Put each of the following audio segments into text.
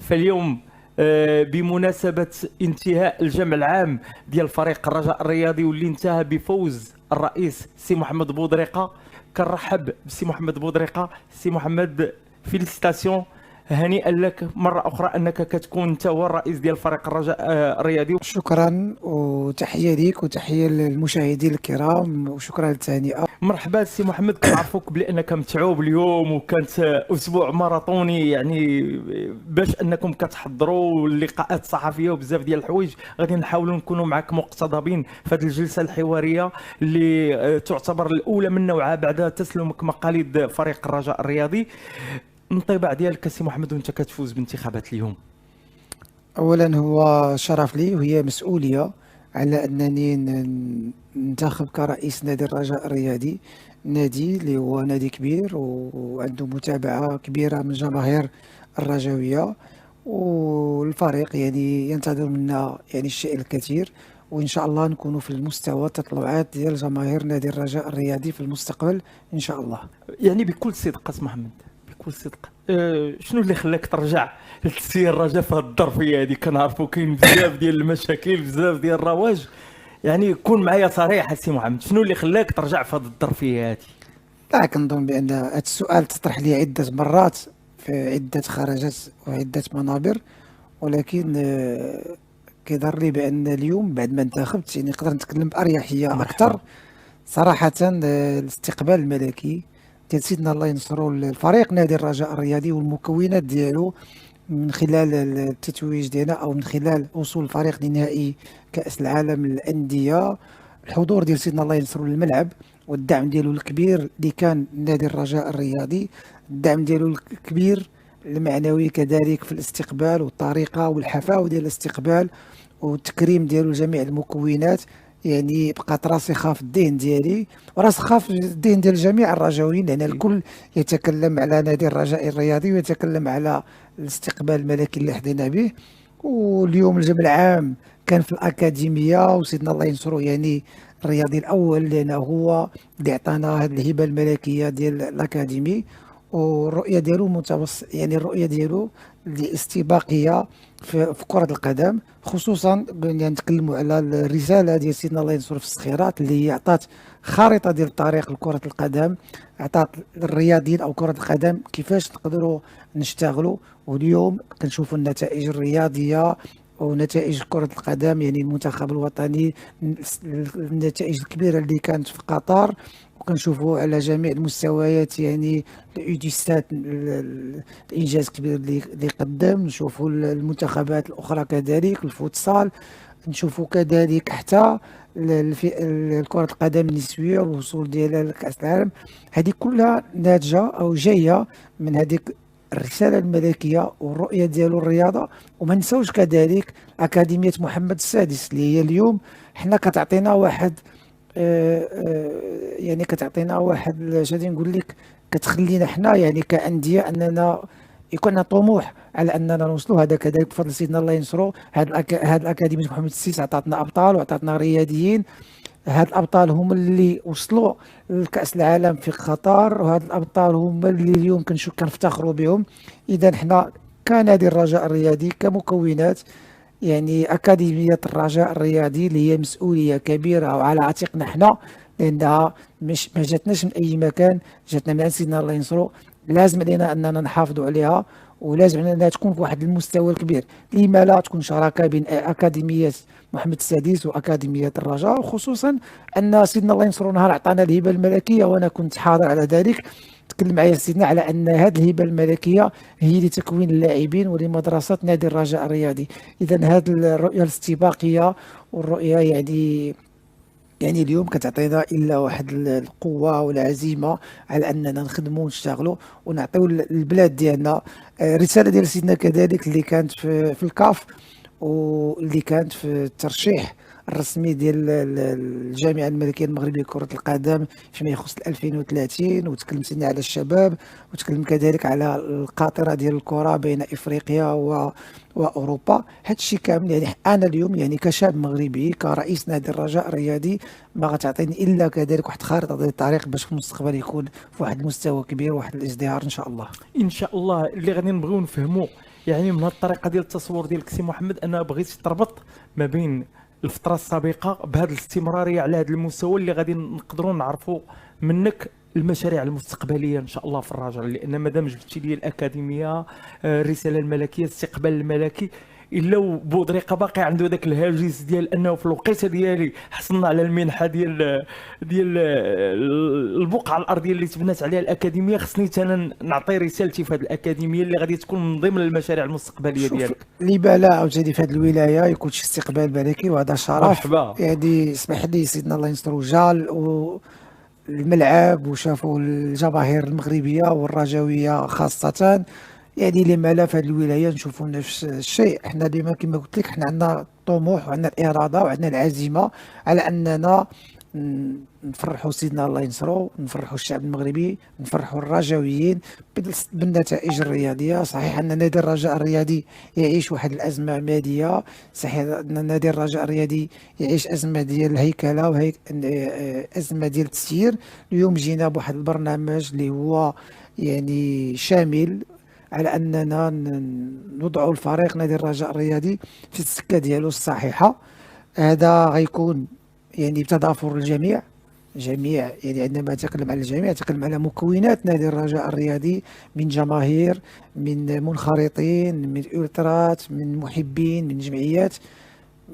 فاليوم بمناسبة انتهاء الجمع العام ديال فريق الرجاء الرياضي واللي انتهى بفوز الرئيس سي محمد بودريقة، كنرحب بسي محمد بودريقة. سي محمد، فيليسيتاسيون، هنيئا لك مرة أخرى أنك كتكون أنت هو الرئيس ديال فريق الرجاء الرياضي. شكرا وتحية ليك وتحية للمشاهدين الكرام وشكرا للتهنئة. مرحبا سي محمد، كنعرفوك بانك متعوب اليوم وكانت اسبوع ماراثوني، يعني باش انكم كتحضروا اللقاءات الصحفيه وبزاف ديال الحوايج. غادي نحاولوا نكونوا معك مقتضبين في هذه الجلسه الحواريه اللي تعتبر الاولى من نوعها بعد تسلمك مقاليد فريق الرجاء الرياضي. الانطباع ديالك سي محمد وانت كتفوز بانتخابات اليوم؟ أولا هو شرف لي وهي مسؤولية على أنني ننتخب كرئيس نادي الرجاء الرياضي، نادي اللي هو نادي كبير وعنده متابعة كبيرة من جماهير الرجاوية، والفريق يعني ينتظر منا يعني الشيء الكثير، وإن شاء الله نكون في المستوى التطلعات ديال جماهير نادي الرجاء الرياضي في المستقبل إن شاء الله. يعني بكل صدق اسم محمد، بكل صدق، شنو اللي خلاك ترجع لتسير الرجاء في هاد الظرفيه هادي؟ كنعرفوا كاين بزاف ديال المشاكل، بزاف ديال الرواج. يعني كون معايا صريح سي محمد، شنو اللي خلاك ترجع في هاد الظرفيه هادي؟ لا، كنظن بأن هذا السؤال تطرح لي عدة مرات في عدة خرجات وعدة منابر، ولكن كيظهر لي بأن اليوم بعد ما انتخبت يعني نقدر نتكلم بأريحية مرحبا. أكثر. صراحة الاستقبال الملكي ديال سيدنا الله ينصرو الفريق نادي الرجاء الرياضي والمكونات ديالو من خلال التتويج ديالنا أو من خلال وصول الفريق لنهائي كأس العالم للأندية، الحضور ديال سيدنا الله ينصرو للملعب والدعم ديالو الكبير اللي كان نادي الرجاء الرياضي، الدعم ديالو الكبير المعنوي كذلك في الاستقبال والطريقة والحفاوة ديال الاستقبال والتكريم ديالو لجميع المكونات، يعني بقات راسخة في الذهن ديالي وراسخة في الذهن ديال جميع الرجاويين، لأن الكل يتكلم على نادي الرجاء الرياضي ويتكلم على الاستقبال الملكي اللي حظينا به. واليوم الجمع العام كان في الأكاديمية وسيدنا الله ينصرو يعني الرياضي الأول، لأنه هو اللي عطانا هذه الهبة الملكية ديال الأكاديمي، والرؤية ديالو يعني الرؤية ديالو الاستباقية في كرة القدم، خصوصا يعني نتكلموا على الرسالة ديال سيدنا الله ينصرو في الصخيرات اللي هي عطات خارطة ديال الطريق لكرة القدم، عطات الرياضيين أو كرة القدم كيفاش نقدروا نشتغلوا. واليوم كنشوفوا النتائج الرياضية ونتائج كرة القدم، يعني المنتخب الوطني، النتائج الكبيرة اللي كانت في قطر، وكنشوفوا على جميع المستويات يعني الإيجيستات الإنجاز الكبير اللي قدم، نشوفوا المنتخبات الأخرى كذلك الفوتسال، نشوفوا كذلك حتى كرة القدم النسوية والوصول ديالها لكأس العالم. هذه كلها ناتجة أو جاية من هذيك الرسالة الملكية والرؤية ديالو الرياضة. وما نساوش كذلك أكاديمية محمد السادس اللي هي اليوم حنا كتعطينا واحد يعني كتعطينا واحد شادي نقول لك، كتخلينا حنا يعني كأندية أننا يكون عندنا طموح على أننا نوصلوا. هذا كذلك بفضل سيدنا الله ينصرو، هاد الأكاديمية محمد السادس عطاتنا أبطال وعطاتنا رياضيين. هاد الأبطال هم اللي وصلوا لكأس العالم في قطر، وهاد الأبطال هم اللي اليوم كنفتخروا بهم. إذا حنا كنادي الرجاء الرياضي كمكونات يعني أكاديمية الرجاء الرياضي اللي هي مسؤولية كبيرة وعلى عاتقنا حنا، لأنها مش ما جاتناش من أي مكان، جاتنا من عند سيدنا الله ينصرو. لازم علينا أننا نحافظوا عليها، ولازم أنها تكون في واحد المستوى الكبير. لما لا تكون شراكة بين أكاديمية محمد السادس وأكاديمية الرجاء، وخصوصا أن سيدنا الله ينصرو نهار عطانا الهبة الملكية وأنا كنت حاضر على ذلك، تكلم معايا سيدنا على أن هذه الهبة الملكية هي لتكوين اللاعبين ولمدرسة نادي الرجاء الرياضي. إذا هذه الرؤية الاستباقية والرؤية يعني اليوم كتعطينا إلا واحد القوة والعزيمة على أننا نخدموا ونشتغلوا ونعطيو البلاد ديالنا. الرسالة ديال سيدنا كذلك اللي كانت في الكاف واللي كانت في الترشيح الرسمي ديال الجامعة الملكية المغربية لكرة القدم فيما يخص 2030، وتكلم سيدنا على الشباب، وتكلم كذلك على القاطرة ديال الكرة بين إفريقيا وأوروبا. هذا الشيء كامل يعني أنا اليوم يعني كشاب مغربي كرئيس نادي الرجاء الرياضي ما غتعطيني إلا كذلك واحد خارطة ديال الطريق باش في المستقبل يكون في واحد المستوى كبير وواحد الازدهار إن شاء الله. ان شاء الله. اللي غادي نبغيو نفهموا يعني من هذه الطريقه ديال التصور ديالك سي محمد، انا بغيت تربط ما بين الفتره السابقه بهذه الاستمراريه على هذا المستوى اللي غادي نقدروا نعرفوا منك المشاريع المستقبليه ان شاء الله في الرجاء. لان مادام جبتي لي الاكاديميه، الرساله الملكيه، الاستقبال الملكي، الا بودريقه باقي عنده ذاك الهاجس ديال انه في الوقيته ديالي حصلنا على المنحه ديال البقعه الارضيه اللي تبنات عليها الاكاديميه، خصني انا نعطي رسالتي في هذه الاكاديميه اللي غادي تكون من ضمن المشاريع المستقبليه شوف، ديالك. لما لا عاوتاني في هذه الولايه يكون شي استقبال ملكي، وهذا شرف. مرحبا. يعني اسمح لي سيدنا الله ينصرو، جا الملعب وشافوا الجماهير المغربيه والرجاويه خاصه. يعني لما لا في هذه الولايه نشوفوا نفس الشيء. احنا ديما كما قلت لك، احنا عندنا طموح وعندنا الاراده وعندنا العزيمه على اننا نفرحوا سيدنا الله ينصرو، نفرحوا الشعب المغربي، نفرحوا الرجاويين بالنتائج الرياضيه. صحيح ان نادي الرجاء الرياضي يعيش واحد الازمه ماليه، صحيح ان نادي الرجاء الرياضي يعيش ازمه ديال الهيكله ازمه ديال التسيير. اليوم جينا بواحد البرنامج اللي هو يعني شامل على اننا نضعوا الفريق نادي الرجاء الرياضي في السكه ديالو الصحيحه. هذا غيكون يعني بتضافر الجميع. يعني عندما أتكلم على الجميع أتكلم على مكونات نادي الرجاء الرياضي، من جماهير، من منخرطين، من ألترات، من محبين، من جمعيات،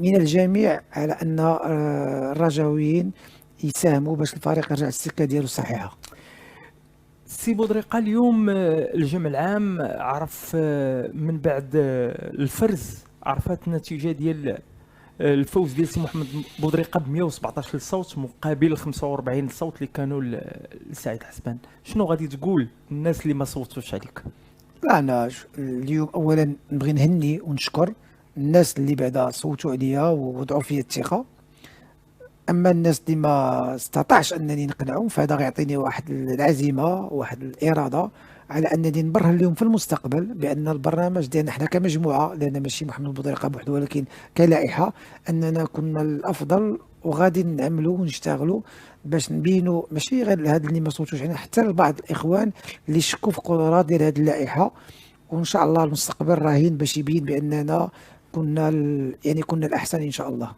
من الجميع، على أن الرجاويين يساهموا باش الفريق يرجع السكة ديالو الصحيحة. سي بودريقه، اليوم الجمع العام عرف من بعد الفرز، عرفت النتيجه ديال الفوز ديال سي محمد بودريقه ب 117 صوت مقابل 45 صوت اللي كانوا لسعيد حسبان. شنو غادي تقول الناس اللي ما صوتوش عليك؟ لا، أنا اليوم أولا نبغي نهني ونشكر الناس اللي بعدا صوتوا عليا ووضعوا فيا الثقة. اما الناس اللي ما استطاعش انني نقنعهم، فهذا غيعطيني واحد العزيمه وواحد الاراده على انني نبرهن لهم في المستقبل بان البرنامج ديالنا حنا كمجموعه، لان ماشي محمد بودريقه بوحده ولكن كلائحه، اننا كنا الافضل وغادي نعملوا ونشتغلوا باش نبينوا ماشي غير لهاد اللي ما صوتوش علينا، حتى لبعض الاخوان اللي شكوا في قدرات ديال هذه اللائحه. وان شاء الله المستقبل راهين باش يبين باننا كنا يعني كنا الاحسن ان شاء الله.